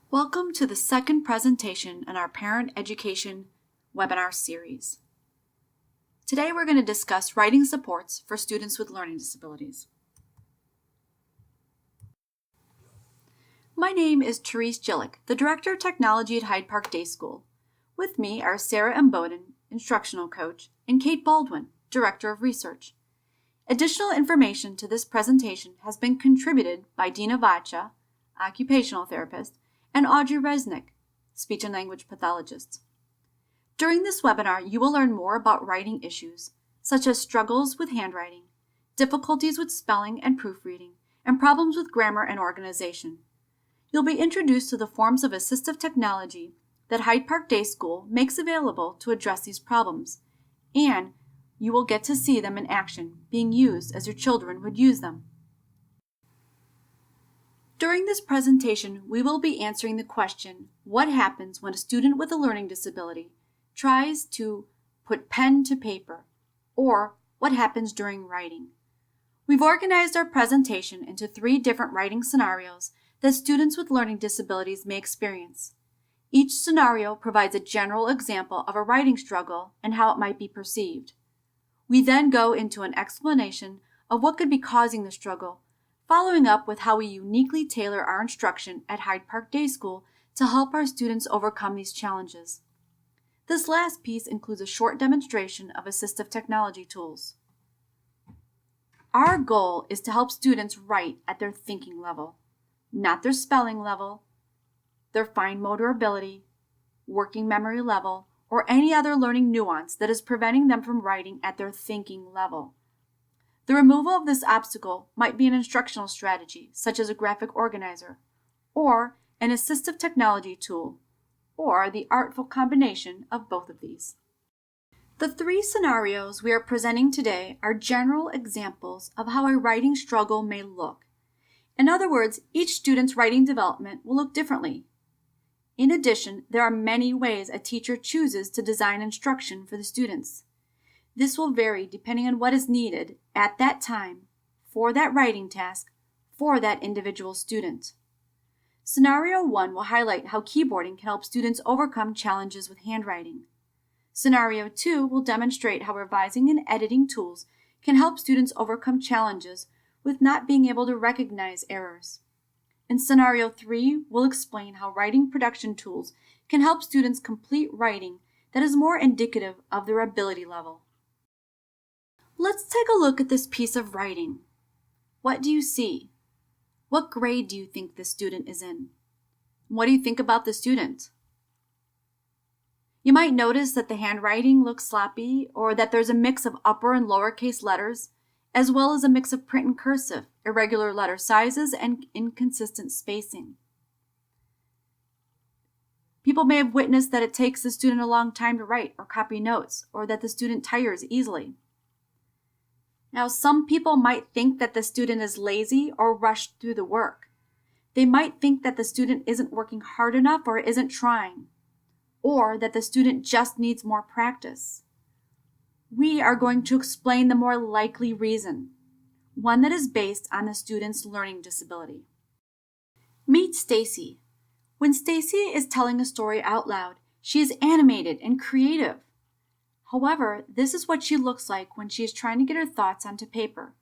Welcome to the second presentation in our Parent Education webinar series. Today we're going to discuss writing supports for students with learning disabilities. My name is Therese Gillick, the Director of Technology at Hyde Park Day School. With me are Sarah M. Bowden, Instructional Coach, and Kate Baldwin, Director of Research. Additional information to this presentation has been contributed by Dina Vacha, Occupational Therapist, and Audrey Resnick, speech and language pathologist. During this webinar, you will learn more about writing issues, such as struggles with handwriting, difficulties with spelling and proofreading, and problems with grammar and organization. You'll be introduced to the forms of assistive technology that Hyde Park Day School makes available to address these problems, and you will get to see them in action, being used as your children would use them. During this presentation, we will be answering the question, what happens when a student with a learning disability tries to put pen to paper, or what happens during writing. We've organized our presentation into 3 different writing scenarios that students with learning disabilities may experience. Each scenario provides a general example of a writing struggle and how it might be perceived. We then go into an explanation of what could be causing the struggle, following up with how we uniquely tailor our instruction at Hyde Park Day School to help our students overcome these challenges. This last piece includes a short demonstration of assistive technology tools. Our goal is to help students write at their thinking level, not their spelling level, their fine motor ability, working memory level, or any other learning nuance that is preventing them from writing at their thinking level. The removal of this obstacle might be an instructional strategy, such as a graphic organizer, or an assistive technology tool, or the artful combination of both of these. The 3 scenarios we are presenting today are general examples of how a writing struggle may look. In other words, each student's writing development will look differently. In addition, there are many ways a teacher chooses to design instruction for the students. This will vary depending on what is needed at that time for that writing task for that individual student. Scenario 1 will highlight how keyboarding can help students overcome challenges with handwriting. Scenario 2 will demonstrate how revising and editing tools can help students overcome challenges with not being able to recognize errors. And Scenario 3 will explain how writing production tools can help students complete writing that is more indicative of their ability level. Let's take a look at this piece of writing. What do you see? What grade do you think this student is in? What do you think about the student? You might notice that the handwriting looks sloppy, or that there's a mix of upper and lowercase letters, as well as a mix of print and cursive, irregular letter sizes, and inconsistent spacing. People may have witnessed that it takes the student a long time to write or copy notes, or that the student tires easily. Now, some people might think that the student is lazy or rushed through the work. They might think that the student isn't working hard enough or isn't trying, or that the student just needs more practice. We are going to explain the more likely reason, one that is based on the student's learning disability. Meet Stacy. When Stacy is telling a story out loud, she is animated and creative. However, this is what she looks like when she is trying to get her thoughts onto paper.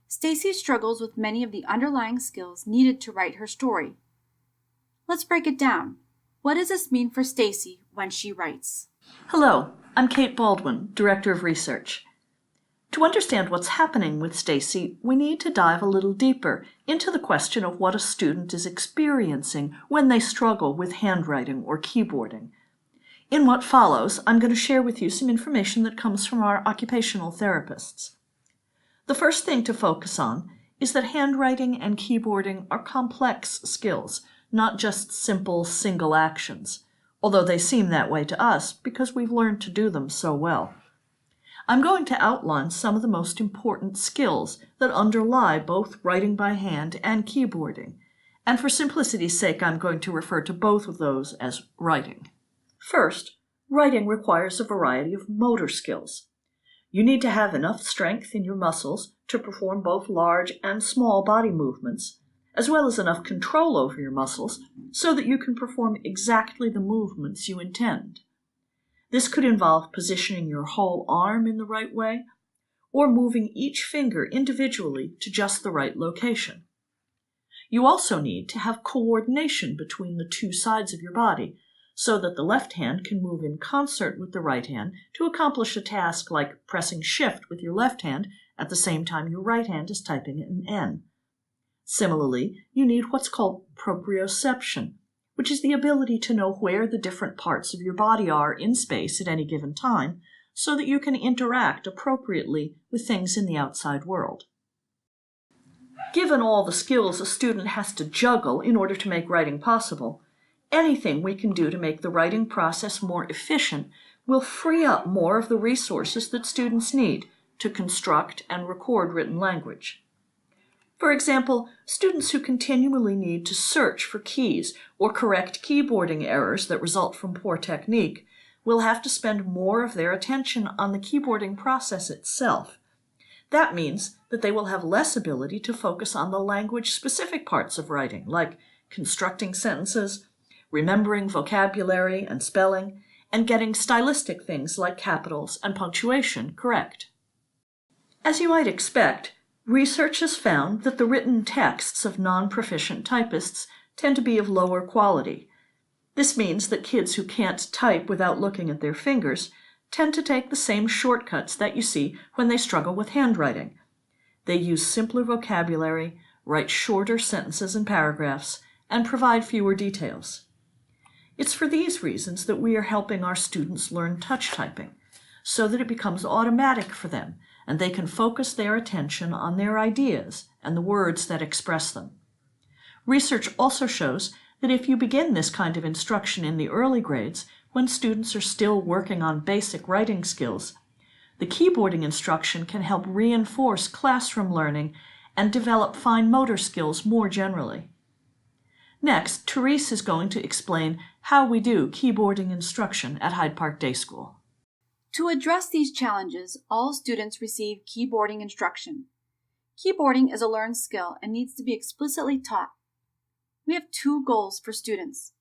Stacy struggles with many of the underlying skills needed to write her story. Let's break it down. What does this mean for Stacy when she writes? Hello, I'm Kate Baldwin, Director of Research. To understand what's happening with Stacy, we need to dive a little deeper into the question of what a student is experiencing when they struggle with handwriting or keyboarding. In what follows, I'm going to share with you some information that comes from our occupational therapists. The first thing to focus on is that handwriting and keyboarding are complex skills, not just simple single actions, although they seem that way to us because we've learned to do them so well. I'm going to outline some of the most important skills that underlie both writing by hand and keyboarding, and for simplicity's sake, I'm going to refer to both of those as writing. First, writing requires a variety of motor skills. You need to have enough strength in your muscles to perform both large and small body movements, as well as enough control over your muscles so that you can perform exactly the movements you intend. This could involve positioning your whole arm in the right way, or moving each finger individually to just the right location. You also need to have coordination between the two sides of your body, so that the left hand can move in concert with the right hand to accomplish a task like pressing Shift with your left hand at the same time your right hand is typing an N. Similarly, you need what's called proprioception, which is the ability to know where the different parts of your body are in space at any given time, so that you can interact appropriately with things in the outside world. Given all the skills a student has to juggle in order to make writing possible, anything we can do to make the writing process more efficient will free up more of the resources that students need to construct and record written language. For example, students who continually need to search for keys or correct keyboarding errors that result from poor technique will have to spend more of their attention on the keyboarding process itself. That means that they will have less ability to focus on the language-specific parts of writing, like constructing sentences, remembering vocabulary and spelling, and getting stylistic things like capitals and punctuation correct. As you might expect, research has found that the written texts of non-proficient typists tend to be of lower quality. This means that kids who can't type without looking at their fingers tend to take the same shortcuts that you see when they struggle with handwriting. They use simpler vocabulary, write shorter sentences and paragraphs, and provide fewer details. It's for these reasons that we are helping our students learn touch typing, so that it becomes automatic for them and they can focus their attention on their ideas and the words that express them. Research also shows that if you begin this kind of instruction in the early grades, when students are still working on basic writing skills, the keyboarding instruction can help reinforce classroom learning and develop fine motor skills more generally. Next, Therese is going to explain how we do keyboarding instruction at Hyde Park Day School. To address these challenges, all students receive keyboarding instruction. Keyboarding is a learned skill and needs to be explicitly taught. We have two goals for students.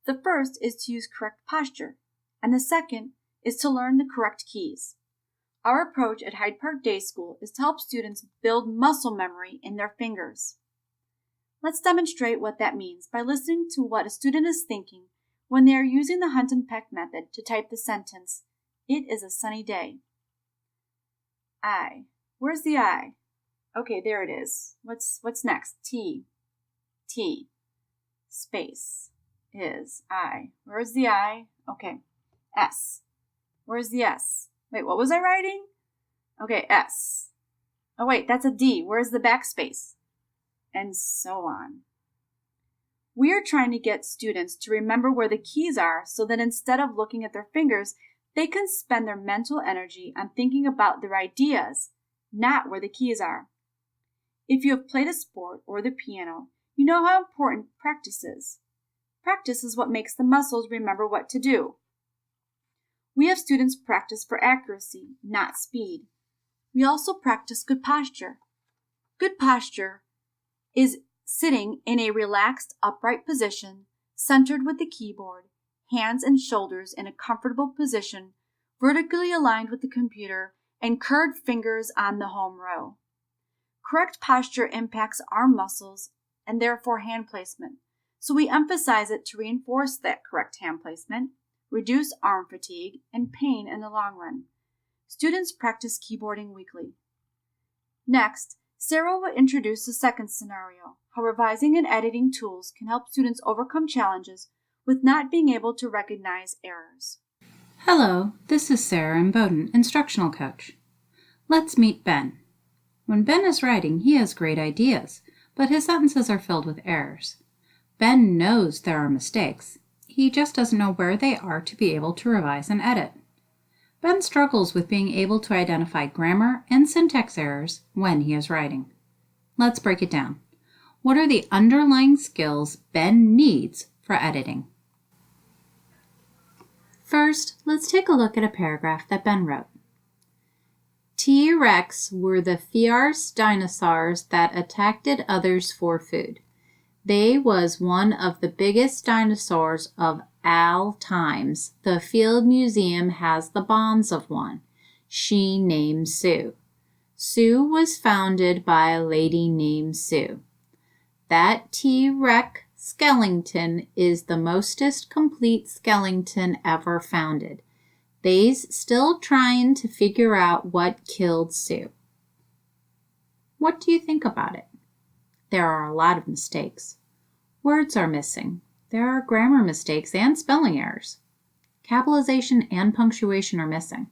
The first is to use correct posture, and the second is to learn the correct keys. Our approach at Hyde Park Day School is to help students build muscle memory in their fingers. Let's demonstrate what that means by listening to what a student is thinking when they are using the hunt and peck method to type the sentence, "It is a sunny day." I. Where's the I? Okay, there it is. What's next? T. T. Space. Is. I. Where's the I? Okay. S. Where's the S? Wait, what was I writing? Okay, S. Oh wait, that's a D. Where's the backspace? And so on. We are trying to get students to remember where the keys are so that instead of looking at their fingers, they can spend their mental energy on thinking about their ideas, not where the keys are. If you have played a sport or the piano, you know how important practice is. Practice is what makes the muscles remember what to do. We have students practice for accuracy, not speed. We also practice good posture. Good posture is sitting in a relaxed, upright position, centered with the keyboard, hands and shoulders in a comfortable position, vertically aligned with the computer, and curved fingers on the home row. Correct posture impacts arm muscles and therefore hand placement, so we emphasize it to reinforce that correct hand placement, reduce arm fatigue and pain in the long run. Students practice keyboarding weekly. Next, Sarah will introduce the second scenario, how revising and editing tools can help students overcome challenges with not being able to recognize errors. Hello, this is Sarah Bowden, instructional coach. Let's meet Ben. When Ben is writing, he has great ideas, but his sentences are filled with errors. Ben knows there are mistakes. He just doesn't know where they are to be able to revise and edit. Ben struggles with being able to identify grammar and syntax errors when he is writing. Let's break it down. What are the underlying skills Ben needs for editing? First, let's take a look at a paragraph that Ben wrote. T-Rex were the fierce dinosaurs that attacked others for food. They was one of the biggest dinosaurs of all times. The Field Museum has the bones of one. She named Sue. Sue was founded by a lady named Sue. That T-Rex skeleton is the mostest complete skeleton ever founded. They's still trying to figure out what killed Sue. What do you think about it? There are a lot of mistakes. Words are missing. There are grammar mistakes and spelling errors. Capitalization and punctuation are missing.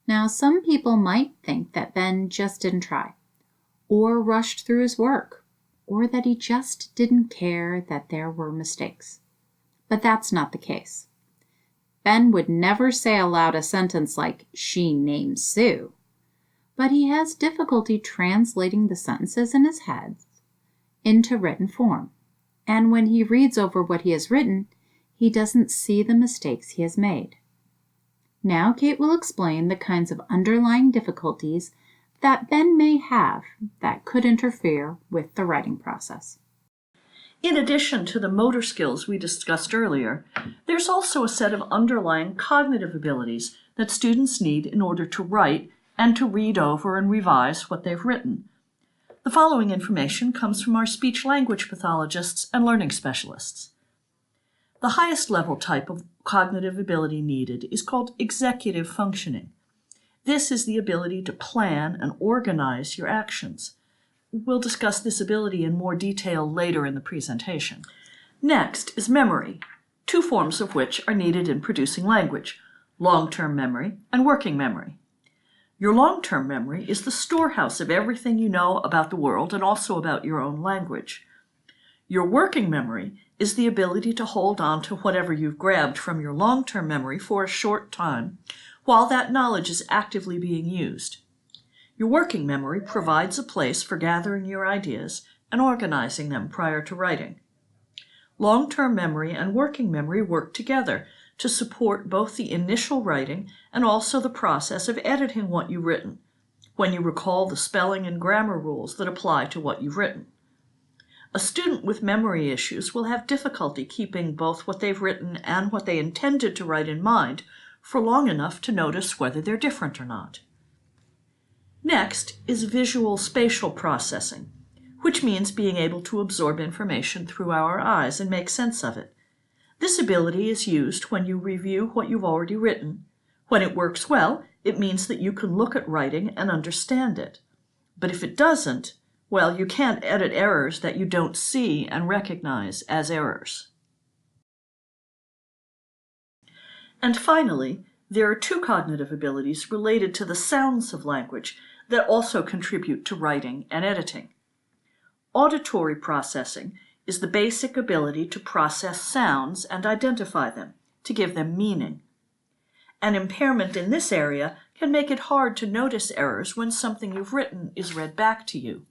Now, some people might think that Ben just didn't try, or rushed through his work, or that he just didn't care that there were mistakes. But that's not the case. Ben would never say aloud a sentence like, "She named Sue," but he has difficulty translating the sentences in his head into written form. And when he reads over what he has written, he doesn't see the mistakes he has made. Now Kate will explain the kinds of underlying difficulties that Ben may have that could interfere with the writing process. In addition to the motor skills we discussed earlier, there's also a set of underlying cognitive abilities that students need in order to write and to read over and revise what they've written. The following information comes from our speech-language pathologists and learning specialists. The highest level type of cognitive ability needed is called executive functioning. This is the ability to plan and organize your actions. We'll discuss this ability in more detail later in the presentation. Next is memory, two forms of which are needed in producing language: long-term memory and working memory. Your long-term memory is the storehouse of everything you know about the world and also about your own language. Your working memory is the ability to hold on to whatever you've grabbed from your long-term memory for a short time while that knowledge is actively being used. Your working memory provides a place for gathering your ideas and organizing them prior to writing. Long-term memory and working memory work together to support both the initial writing and also the process of editing what you've written, when you recall the spelling and grammar rules that apply to what you've written. A student with memory issues will have difficulty keeping both what they've written and what they intended to write in mind for long enough to notice whether they're different or not. Next is visual spatial processing, which means being able to absorb information through our eyes and make sense of it. This ability is used when you review what you've already written. When it works well, it means that you can look at writing and understand it. But if it doesn't, well, you can't edit errors that you don't see and recognize as errors. And finally, there are two cognitive abilities related to the sounds of language that also contribute to writing and editing. Auditory processing is the basic ability to process sounds and identify them, to give them meaning. An impairment in this area can make it hard to notice errors when something you've written is read back to you.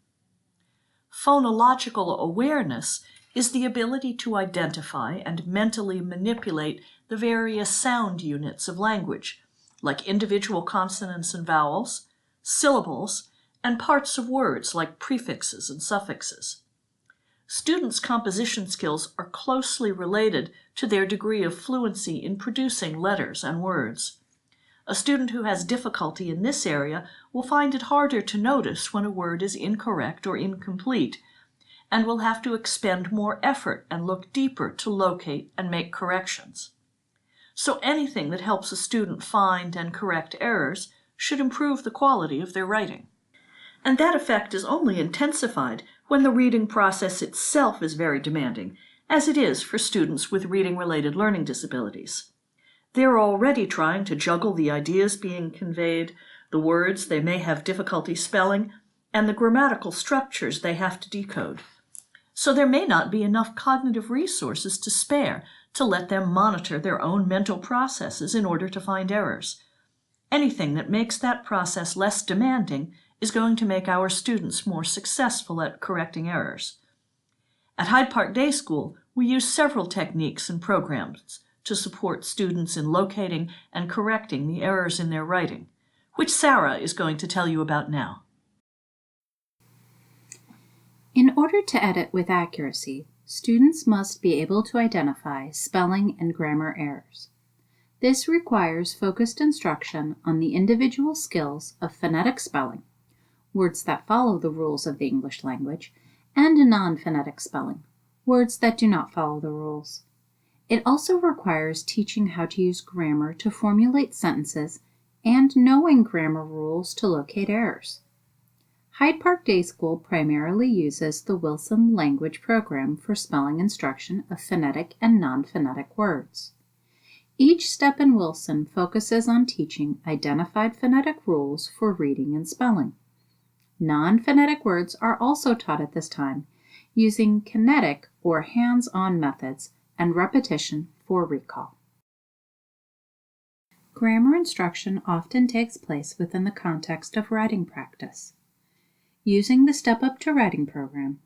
Phonological awareness is the ability to identify and mentally manipulate the various sound units of language, like individual consonants and vowels, syllables, and parts of words like prefixes and suffixes. Students' composition skills are closely related to their degree of fluency in producing letters and words. A student who has difficulty in this area will find it harder to notice when a word is incorrect or incomplete, and will have to expend more effort and look deeper to locate and make corrections. So anything that helps a student find and correct errors should improve the quality of their writing. And that effect is only intensified when the reading process itself is very demanding, as it is for students with reading-related learning disabilities. They're already trying to juggle the ideas being conveyed, the words they may have difficulty spelling, and the grammatical structures they have to decode. So there may not be enough cognitive resources to spare to let them monitor their own mental processes in order to find errors. Anything that makes that process less demanding is going to make our students more successful at correcting errors. At Hyde Park Day School, we use several techniques and programs to support students in locating and correcting the errors in their writing, which Sarah is going to tell you about now. In order to edit with accuracy, students must be able to identify spelling and grammar errors. This requires focused instruction on the individual skills of phonetic spelling, words that follow the rules of the English language, and non-phonetic spelling, words that do not follow the rules. It also requires teaching how to use grammar to formulate sentences and knowing grammar rules to locate errors. Hyde Park Day School primarily uses the Wilson Language Program for spelling instruction of phonetic and non-phonetic words. Each step in Wilson focuses on teaching identified phonetic rules for reading and spelling. Non-phonetic words are also taught at this time, using kinetic or hands-on methods and repetition for recall. Grammar instruction often takes place within the context of writing practice. Using the Step Up to Writing program,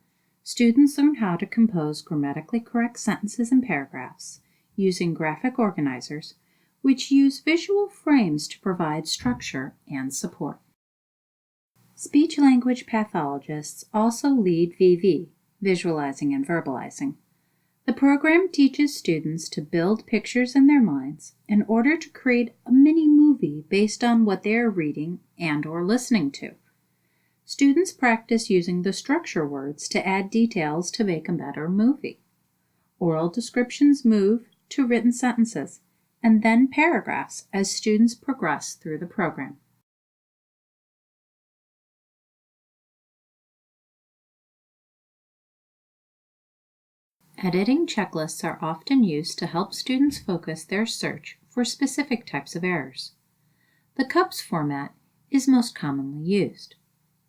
students learn how to compose grammatically correct sentences and paragraphs using graphic organizers, which use visual frames to provide structure and support. Speech-language pathologists also lead VV, visualizing and verbalizing. The program teaches students to build pictures in their minds in order to create a mini movie based on what they are reading and/or listening to. Students practice using the structure words to add details to make a better movie. Oral descriptions move to written sentences and then paragraphs as students progress through the program. Editing checklists are often used to help students focus their search for specific types of errors. The CUPS format is most commonly used.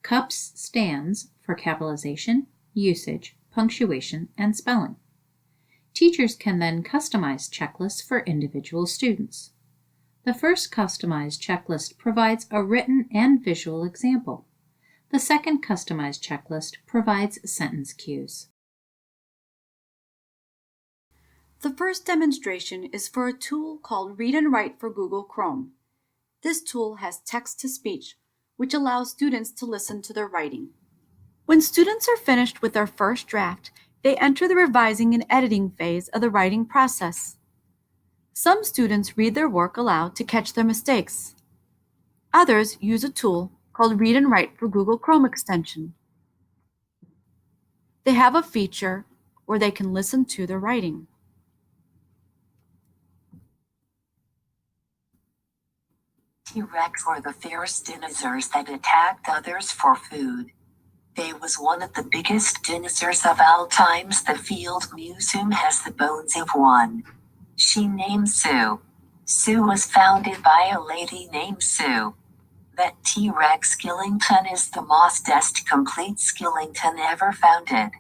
CUPS stands for capitalization, usage, punctuation, and spelling. Teachers can then customize checklists for individual students. The first customized checklist provides a written and visual example. The second customized checklist provides sentence cues. The first demonstration is for a tool called Read and Write for Google Chrome. This tool has text-to-speech, which allows students to listen to their writing. When students are finished with their first draft, they enter the revising and editing phase of the writing process. Some students read their work aloud to catch their mistakes. Others use a tool called Read and Write for Google Chrome extension. They have a feature where they can listen to their writing. T-Rex were the fierce dinosaurs that attacked others for food. They was one of the biggest dinosaurs of all times. The Field Museum has the bones of one. She named Sue. Sue was founded by a lady named Sue. That T-Rex skeleton is the most complete skeleton ever founded.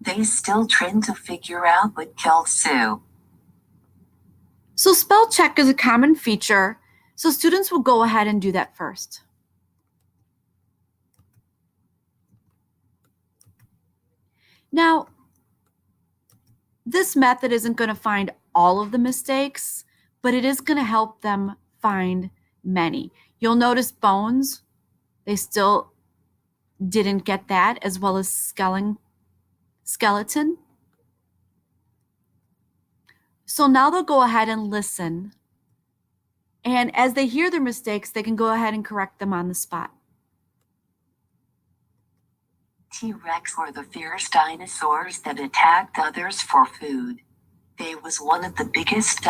They still trying to figure out what killed Sue. So spell check is a common feature, so students will go ahead and do that first. Now, this method isn't going to find all of the mistakes, but it is going to help them find many. You'll notice bones, they still didn't get that, as well as skeleton. So now they'll go ahead and listen. And as they hear their mistakes, they can go ahead and correct them on the spot. T-Rex were the fierce dinosaurs that attacked others for food. They was one of the biggest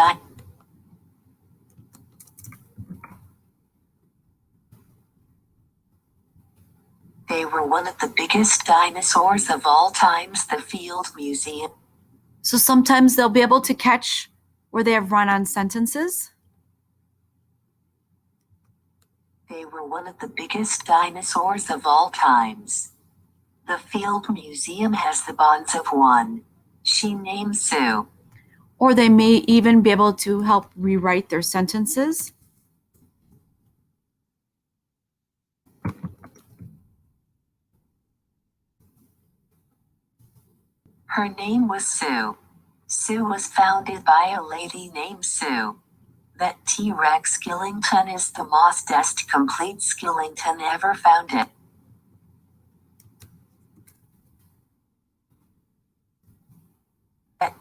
They were one of the biggest dinosaurs of all times. The Field Museum. So sometimes they'll be able to catch where they have run-on sentences. They were one of the biggest dinosaurs of all times. The Field Museum has the bones of one. She named Sue. Or they may even be able to help rewrite their sentences. Her name was Sue. Sue was founded by a lady named Sue. That T-Rex skeleton is the most complete skeleton ever founded.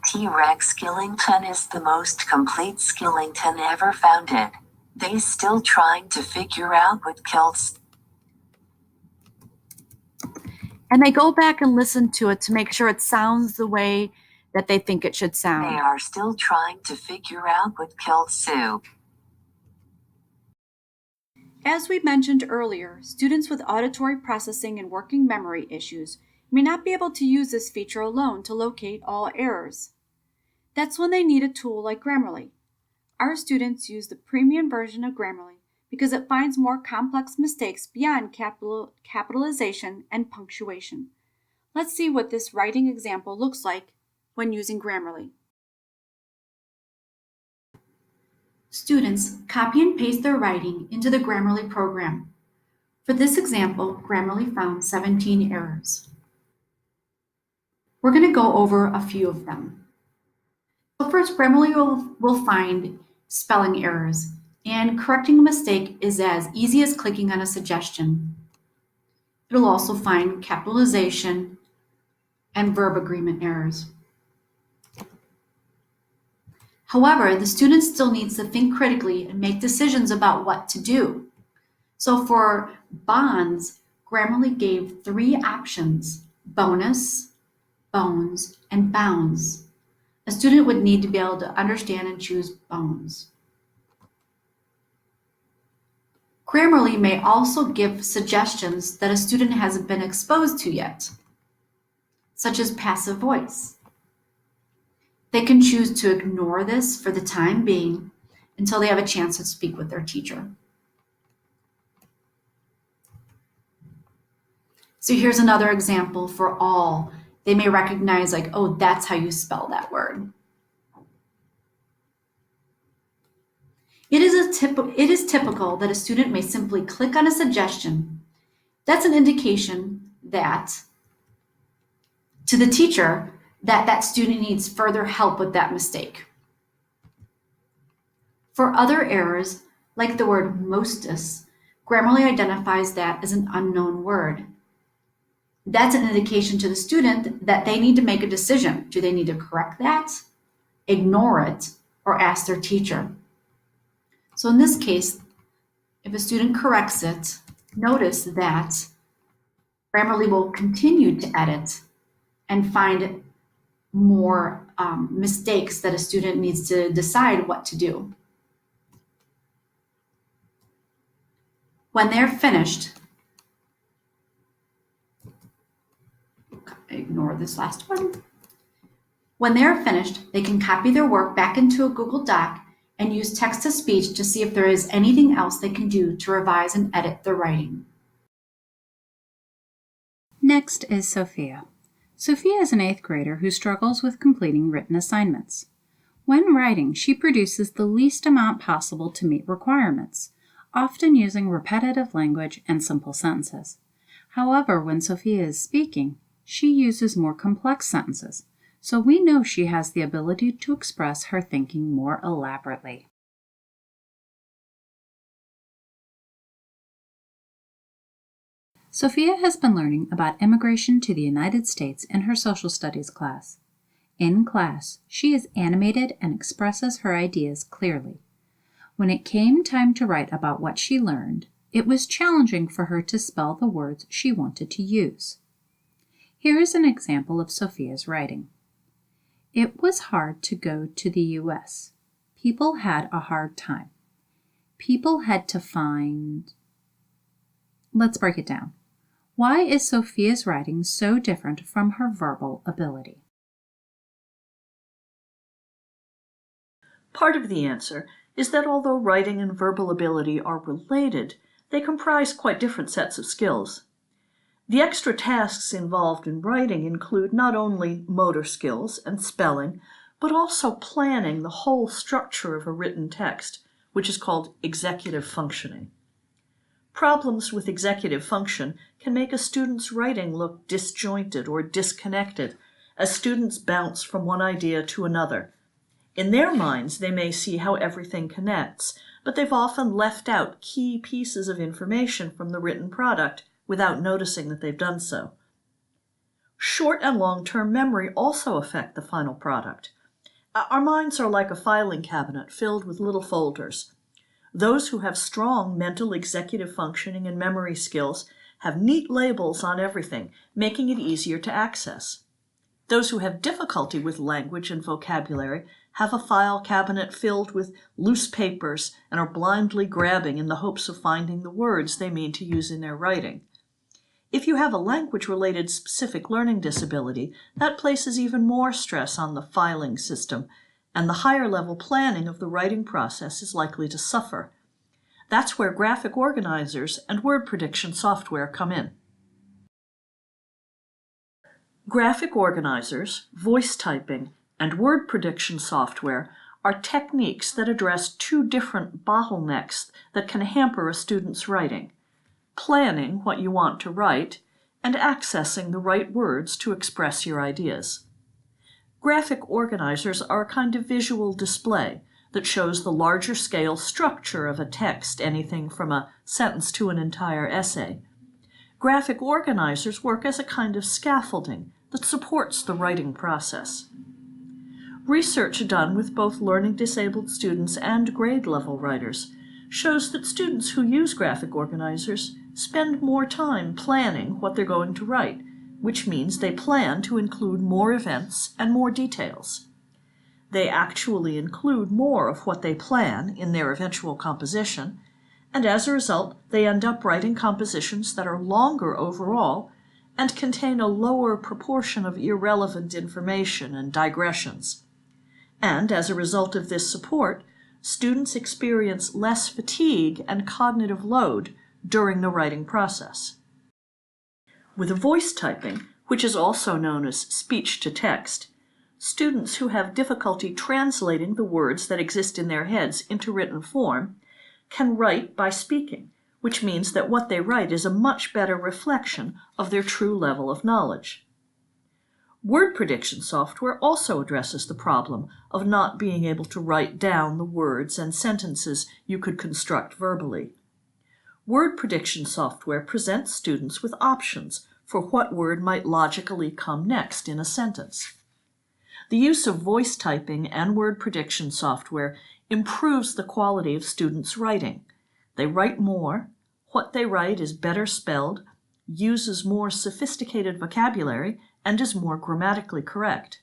T-Rex Skillington is the most complete Skillington ever founded. They still trying to figure out what kills. And they go back and listen to it to make sure it sounds the way that they think it should They sound. are still trying to figure out what kills Sue. As we mentioned earlier, students with auditory processing and working memory issues may not be able to use this feature alone to locate all errors. That's when they need a tool like Grammarly. Our students use the premium version of Grammarly because it finds more complex mistakes beyond capitalization and punctuation. Let's see what this writing example looks like when using Grammarly. Students copy and paste their writing into the Grammarly program. For this example, Grammarly found 17 errors. We're going to go over a few of them. So first, Grammarly will find spelling errors, and correcting a mistake is as easy as clicking on a suggestion. It'll also find capitalization and verb agreement errors. However, the student still needs to think critically and make decisions about what to do. So for bonds, Grammarly gave 3 options: bonus, bones, and bounds. A student would need to be able to understand and choose bones. Grammarly may also give suggestions that a student hasn't been exposed to yet, such as passive voice. They can choose to ignore this for the time being until they have a chance to speak with their teacher. So here's another example for all. They may recognize like, oh, that's how you spell that word. It is typical that a student may simply click on a suggestion. That's an indication that to the teacher that student needs further help with that mistake. For other errors, like the word mostus, Grammarly identifies that as an unknown word. That's an indication to the student that they need to make a decision. Do they need to correct that, ignore it, or ask their teacher? So in this case, if a student corrects it, notice that Grammarly will continue to edit and find more mistakes that a student needs to decide what to do. When they're finished, ignore this last one. When they're finished, they can copy their work back into a Google Doc and use text-to-speech to see if there is anything else they can do to revise and edit their writing. Next is Sophia. Sophia is an 8th grader who struggles with completing written assignments. When writing, she produces the least amount possible to meet requirements, often using repetitive language and simple sentences. However, when Sophia is speaking, she uses more complex sentences, so we know she has the ability to express her thinking more elaborately. Sophia has been learning about immigration to the United States in her social studies class. In class, she is animated and expresses her ideas clearly. When it came time to write about what she learned, it was challenging for her to spell the words she wanted to use. Here is an example of Sophia's writing. It was hard to go to the U.S. People had a hard time. People had to find... Let's break it down. Why is Sophia's writing so different from her verbal ability? Part of the answer is that although writing and verbal ability are related, they comprise quite different sets of skills. The extra tasks involved in writing include not only motor skills and spelling, but also planning the whole structure of a written text, which is called executive functioning. Problems with executive function can make a student's writing look disjointed or disconnected as students bounce from one idea to another. In their minds, they may see how everything connects, but they've often left out key pieces of information from the written product without noticing that they've done so. Short and long-term memory also affect the final product. Our minds are like a filing cabinet filled with little folders. Those who have strong mental executive functioning and memory skills have neat labels on everything, making it easier to access. Those who have difficulty with language and vocabulary have a file cabinet filled with loose papers and are blindly grabbing in the hopes of finding the words they mean to use in their writing. If you have a language-related specific learning disability, that places even more stress on the filing system, and the higher-level planning of the writing process is likely to suffer. That's where graphic organizers and word prediction software come in. Graphic organizers, voice typing, and word prediction software are techniques that address two different bottlenecks that can hamper a student's writing: planning what you want to write, and accessing the right words to express your ideas. Graphic organizers are a kind of visual display that shows the larger scale structure of a text, anything from a sentence to an entire essay. Graphic organizers work as a kind of scaffolding that supports the writing process. Research done with both learning disabled students and grade-level writers shows that students who use graphic organizers spend more time planning what they're going to write, which means they plan to include more events and more details. They actually include more of what they plan in their eventual composition, and as a result, they end up writing compositions that are longer overall and contain a lower proportion of irrelevant information and digressions. And as a result of this support, students experience less fatigue and cognitive load during the writing process. With voice typing, which is also known as speech-to-text, students who have difficulty translating the words that exist in their heads into written form can write by speaking, which means that what they write is a much better reflection of their true level of knowledge. Word prediction software also addresses the problem of not being able to write down the words and sentences you could construct verbally. Word prediction software presents students with options for what word might logically come next in a sentence. The use of voice typing and word prediction software improves the quality of students' writing. They write more, what they write is better spelled, uses more sophisticated vocabulary, and is more grammatically correct.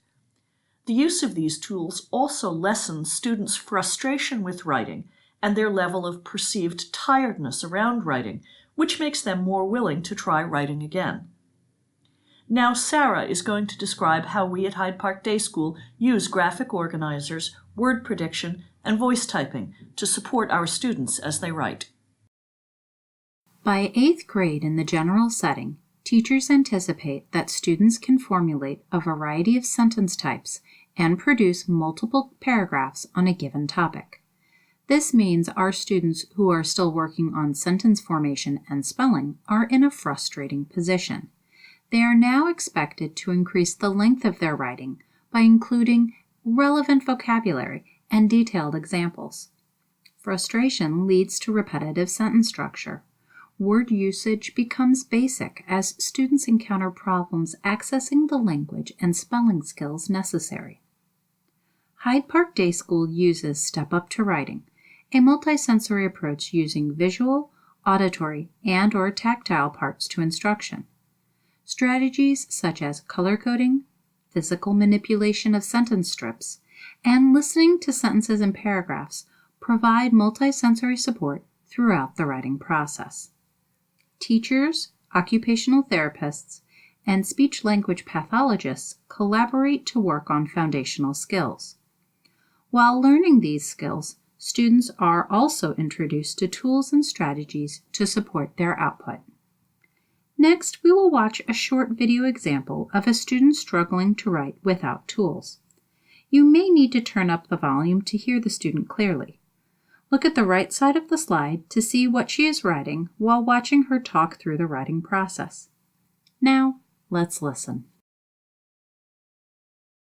The use of these tools also lessens students' frustration with writing and their level of perceived tiredness around writing, which makes them more willing to try writing again. Now Sarah is going to describe how we at Hyde Park Day School use graphic organizers, word prediction, and voice typing to support our students as they write. By 8th grade in the general setting, teachers anticipate that students can formulate a variety of sentence types and produce multiple paragraphs on a given topic. This means our students who are still working on sentence formation and spelling are in a frustrating position. They are now expected to increase the length of their writing by including relevant vocabulary and detailed examples. Frustration leads to repetitive sentence structure. Word usage becomes basic as students encounter problems accessing the language and spelling skills necessary. Hyde Park Day School uses Step Up to Writing, a multisensory approach using visual, auditory, and/or tactile parts to instruction. Strategies such as color coding, physical manipulation of sentence strips, and listening to sentences and paragraphs provide multisensory support throughout the writing process. Teachers, occupational therapists, and speech-language pathologists collaborate to work on foundational skills. While learning these skills, students are also introduced to tools and strategies to support their output. Next, we will watch a short video example of a student struggling to write without tools. You may need to turn up the volume to hear the student clearly. Look at the right side of the slide to see what she is writing while watching her talk through the writing process. Now, let's listen.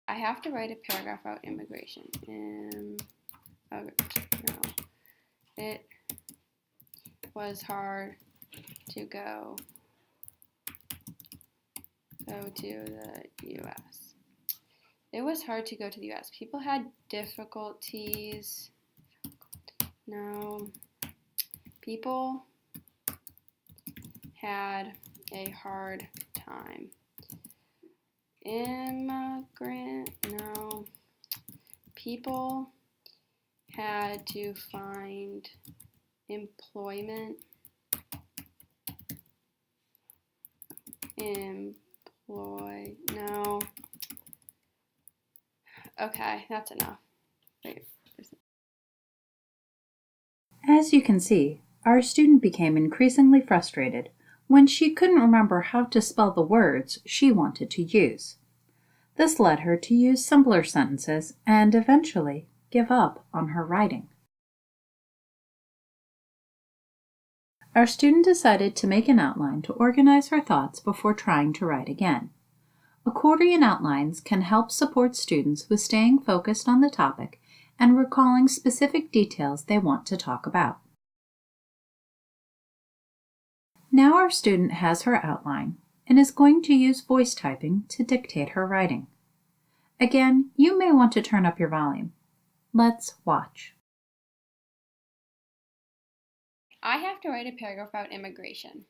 I have to write a paragraph about immigration. It was hard to go go to the U.S. It was hard to go to the U.S. People had difficulties. No. People had a hard time. Immigrant, no. People had to find employment. No. Okay, that's enough. Wait. As you can see, our student became increasingly frustrated when she couldn't remember how to spell the words she wanted to use. This led her to use simpler sentences and eventually give up on her writing. Our student decided to make an outline to organize her thoughts before trying to write again. Accordion outlines can help support students with staying focused on the topic and recalling specific details they want to talk about. Now our student has her outline and is going to use voice typing to dictate her writing. Again, you may want to turn up your volume. Let's watch. I have to write a paragraph about immigration.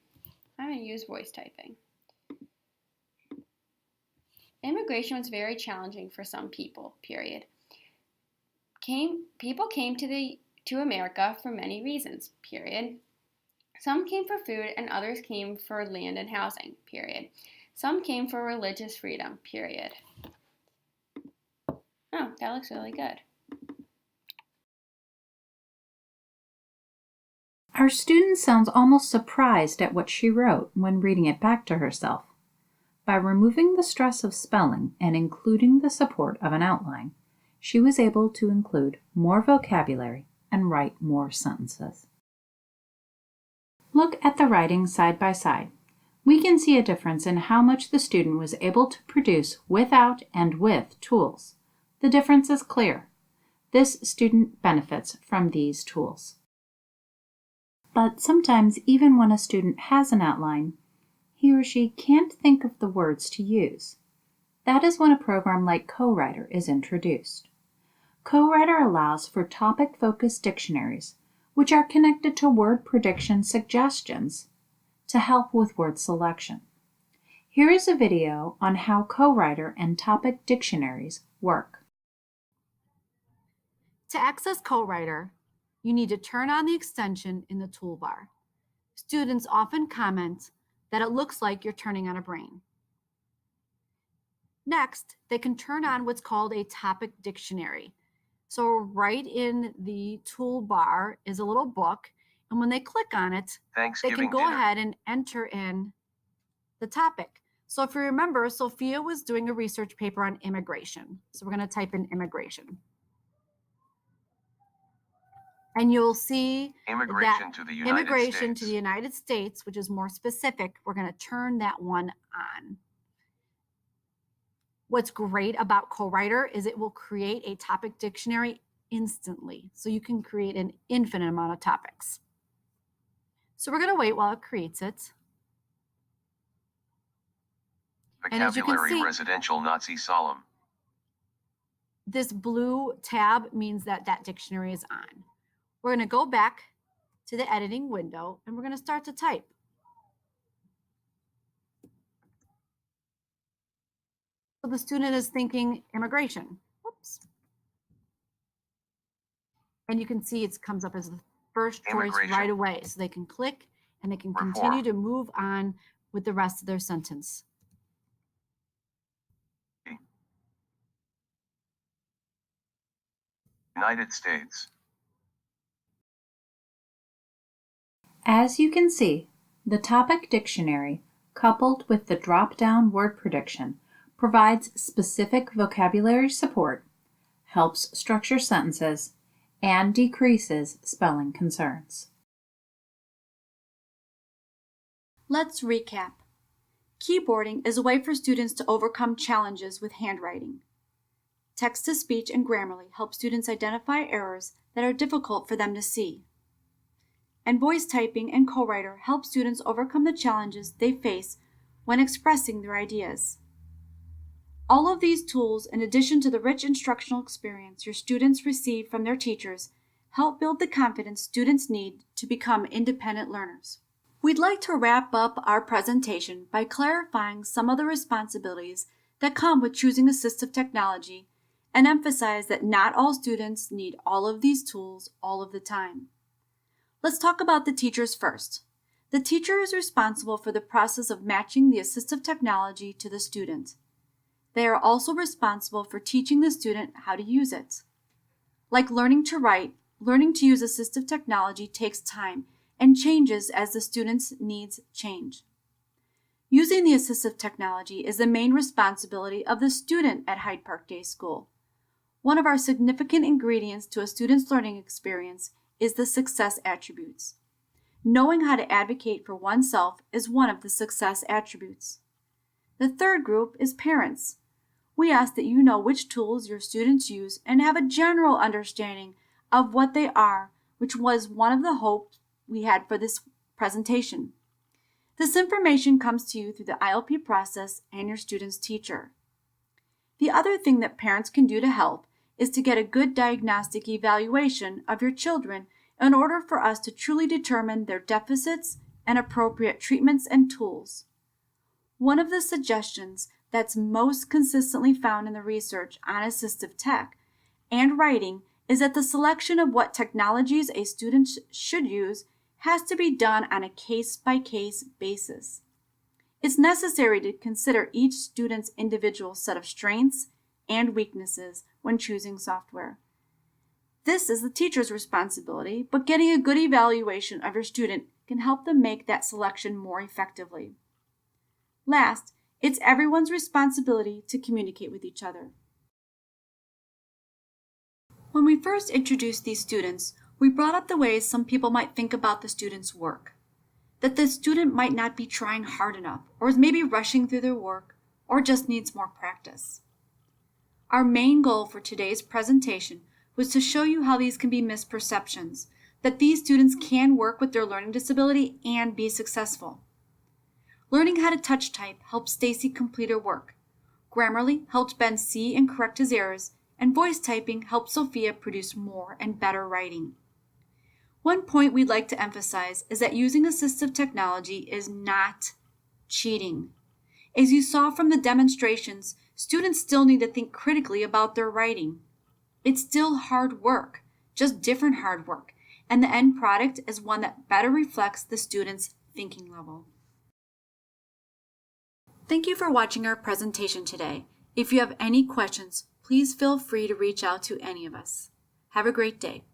I'm going to use voice typing. Immigration was very challenging for some people, period. People came to America for many reasons, period. Some came for food and others came for land and housing, period. Some came for religious freedom, period. Oh, that looks really good. Our student sounds almost surprised at what she wrote when reading it back to herself. By removing the stress of spelling and including the support of an outline, she was able to include more vocabulary and write more sentences. Look at the writing side by side. We can see a difference in how much the student was able to produce without and with tools. The difference is clear. This student benefits from these tools. But sometimes, even when a student has an outline, he or she can't think of the words to use. That is when a program like Co-Writer is introduced. Co-Writer allows for topic-focused dictionaries, which are connected to word prediction suggestions to help with word selection. Here is a video on how Co-Writer and topic dictionaries work. To access Co-Writer, you need to turn on the extension in the toolbar. Students often comment that it looks like you're turning on a brain. Next, they can turn on what's called a topic dictionary. So right in the toolbar is a little book, and when they click on it, they can go ahead and enter in the topic. So if you remember, Sophia was doing a research paper on immigration. So we're going to type in immigration. And you'll see immigration to the United States, which is more specific. We're going to turn that one on. What's great about Co-Writer is it will create a topic dictionary instantly. So you can create an infinite amount of topics. So we're going to wait while it creates it. Vocabulary, and as you can see, residential Nazi solemn. This blue tab means that that dictionary is on. We're going to go back to the editing window and we're going to start to type. So the student is thinking immigration. Whoops. And you can see it comes up as the first choice right away. So they can click and they can continue to move on with the rest of their sentence. United States. As you can see, the topic dictionary, coupled with the drop-down word prediction, provides specific vocabulary support, helps structure sentences, and decreases spelling concerns. Let's recap. Keyboarding is a way for students to overcome challenges with handwriting. Text-to-speech and Grammarly help students identify errors that are difficult for them to see. And voice typing and Co-Writer help students overcome the challenges they face when expressing their ideas. All of these tools, in addition to the rich instructional experience your students receive from their teachers, help build the confidence students need to become independent learners. We'd like to wrap up our presentation by clarifying some of the responsibilities that come with choosing assistive technology and emphasize that not all students need all of these tools all of the time. Let's talk about the teachers first. The teacher is responsible for the process of matching the assistive technology to the student. They are also responsible for teaching the student how to use it. Like learning to write, learning to use assistive technology takes time and changes as the student's needs change. Using the assistive technology is the main responsibility of the student at Hyde Park Day School. One of our significant ingredients to a student's learning experience is the success attributes. Knowing how to advocate for oneself is one of the success attributes. The third group is parents. We ask that you know which tools your students use and have a general understanding of what they are, which was one of the hopes we had for this presentation. This information comes to you through the ILP process and your student's teacher. The other thing that parents can do to help is to get a good diagnostic evaluation of your children in order for us to truly determine their deficits and appropriate treatments and tools. One of the suggestions that's most consistently found in the research on assistive tech and writing is that the selection of what technologies a student should use has to be done on a case-by-case basis. It's necessary to consider each student's individual set of strengths and weaknesses when choosing software. This is the teacher's responsibility, but getting a good evaluation of your student can help them make that selection more effectively. Last, it's everyone's responsibility to communicate with each other. When we first introduced these students, we brought up the ways some people might think about the student's work. That the student might not be trying hard enough, or is maybe rushing through their work, or just needs more practice. Our main goal for today's presentation was to show you how these can be misperceptions, that these students can work with their learning disability and be successful. Learning how to touch type helped Stacy complete her work. Grammarly helped Ben see and correct his errors, and voice typing helped Sophia produce more and better writing. One point we'd like to emphasize is that using assistive technology is not cheating. As you saw from the demonstrations, students still need to think critically about their writing. It's still hard work, just different hard work, and the end product is one that better reflects the student's thinking level. Thank you for watching our presentation today. If you have any questions, please feel free to reach out to any of us. Have a great day.